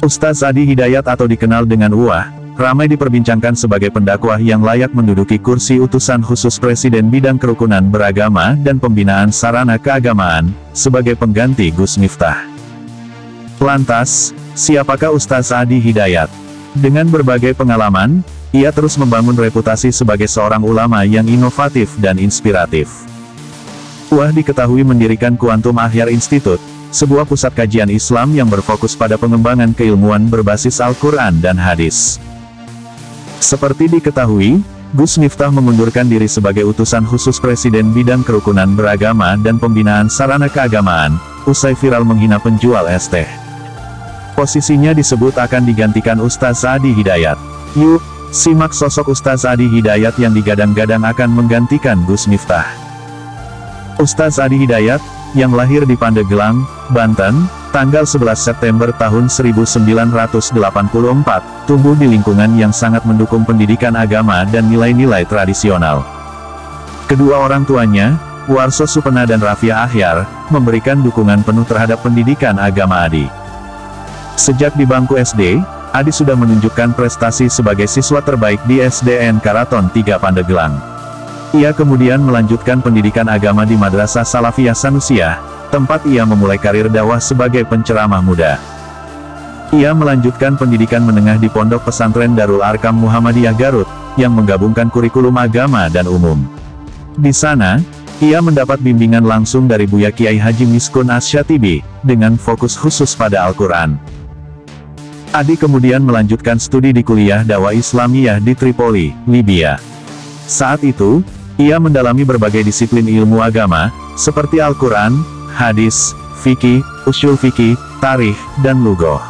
Ustaz Adi Hidayat atau dikenal dengan Uwah, ramai diperbincangkan sebagai pendakwah yang layak menduduki kursi utusan khusus Presiden bidang kerukunan beragama dan pembinaan sarana keagamaan, sebagai pengganti Gus Miftah. Lantas, siapakah Ustaz Adi Hidayat? Dengan berbagai pengalaman, ia terus membangun reputasi sebagai seorang ulama yang inovatif dan inspiratif. Uwah diketahui mendirikan Quantum Ahyar Institute, sebuah pusat kajian Islam yang berfokus pada pengembangan keilmuan berbasis Al-Quran dan hadis. Seperti diketahui, Gus Miftah mengundurkan diri sebagai utusan khusus Presiden bidang kerukunan beragama dan pembinaan sarana keagamaan, usai viral menghina penjual es teh. Posisinya disebut akan digantikan Ustaz Adi Hidayat. Yuk, simak sosok Ustaz Adi Hidayat yang digadang-gadang akan menggantikan Gus Miftah. Ustaz Adi Hidayat, yang lahir di Pandeglang, Banten, tanggal 11 September tahun 1984, tumbuh di lingkungan yang sangat mendukung pendidikan agama dan nilai-nilai tradisional. Kedua orang tuanya, Warso Supena dan Rafia Ahyar, memberikan dukungan penuh terhadap pendidikan agama Adi. Sejak di bangku SD, Adi sudah menunjukkan prestasi sebagai siswa terbaik di SDN Karaton 3 Pandeglang. Ia kemudian melanjutkan pendidikan agama di Madrasah Salafiyah Sanusiyah, tempat ia memulai karir dakwah sebagai penceramah muda. Ia melanjutkan pendidikan menengah di Pondok Pesantren Darul Arkam Muhammadiyah Garut, yang menggabungkan kurikulum agama dan umum. Di sana, ia mendapat bimbingan langsung dari Buya Kiai Haji Miskun Asy-Syatibi, dengan fokus khusus pada Al-Quran. Adi kemudian melanjutkan studi di Kuliah Dakwah Islamiyah di Tripoli, Libya. Saat itu, ia mendalami berbagai disiplin ilmu agama, seperti Al-Quran, hadis, fikih, usyul fikih, tarikh, dan lughah.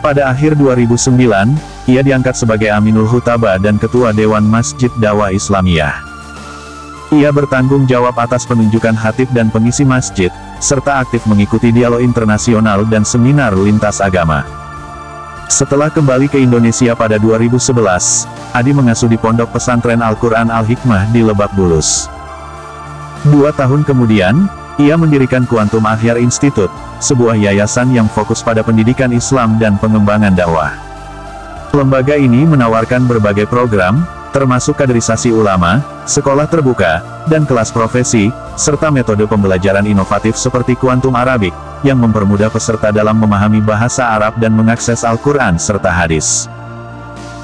Pada akhir 2009, ia diangkat sebagai Aminul Hutaba dan Ketua Dewan Masjid Dakwah Islamiyah. Ia bertanggung jawab atas penunjukan khatib dan pengisi masjid, serta aktif mengikuti dialog internasional dan seminar lintas agama. Setelah kembali ke Indonesia pada 2011, Adi mengasuh di Pondok Pesantren Al-Quran Al-Hikmah di Lebak Bulus. 2 tahun kemudian, ia mendirikan Quantum Ahyar Institute, sebuah yayasan yang fokus pada pendidikan Islam dan pengembangan dakwah. Lembaga ini menawarkan berbagai program, termasuk kaderisasi ulama, sekolah terbuka, dan kelas profesi, serta metode pembelajaran inovatif seperti Quantum Arabic, yang mempermudah peserta dalam memahami bahasa Arab dan mengakses Al-Quran serta hadis.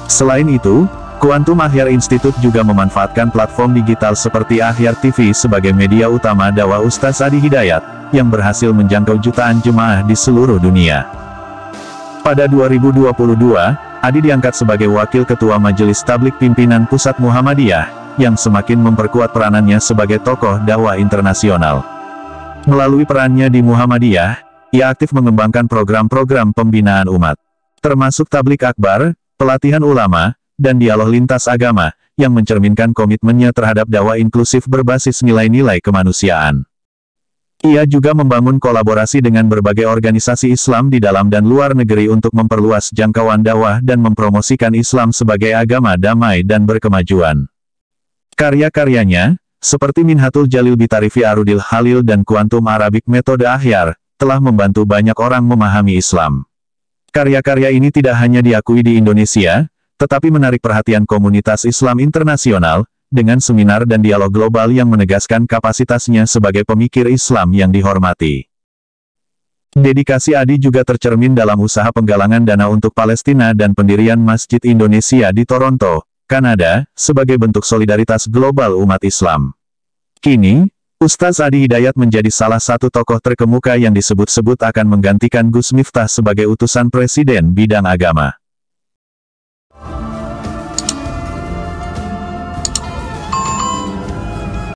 Selain itu, Quantum Ahyar Institute juga memanfaatkan platform digital seperti Ahyar TV sebagai media utama dakwah Ustaz Adi Hidayat, yang berhasil menjangkau jutaan jemaah di seluruh dunia. Pada 2022, Adi diangkat sebagai Wakil Ketua Majelis Tabligh Pimpinan Pusat Muhammadiyah, yang semakin memperkuat peranannya sebagai tokoh dakwah internasional. Melalui perannya di Muhammadiyah, ia aktif mengembangkan program-program pembinaan umat, termasuk Tabligh Akbar, pelatihan ulama, dan dialog lintas agama, yang mencerminkan komitmennya terhadap dakwah inklusif berbasis nilai-nilai kemanusiaan. Ia juga membangun kolaborasi dengan berbagai organisasi Islam di dalam dan luar negeri untuk memperluas jangkauan dakwah dan mempromosikan Islam sebagai agama damai dan berkemajuan. Karya-karyanya, seperti Minhatul Jalil Bitarifi Arudil Khalil dan Quantum Arabic Metode Ahyar, telah membantu banyak orang memahami Islam. Karya-karya ini tidak hanya diakui di Indonesia, tetapi menarik perhatian komunitas Islam internasional, dengan seminar dan dialog global yang menegaskan kapasitasnya sebagai pemikir Islam yang dihormati. Dedikasi Adi juga tercermin dalam usaha penggalangan dana untuk Palestina dan pendirian Masjid Indonesia di Toronto, Kanada, sebagai bentuk solidaritas global umat Islam. Kini, Ustaz Adi Hidayat menjadi salah satu tokoh terkemuka yang disebut-sebut akan menggantikan Gus Miftah sebagai utusan Presiden bidang agama.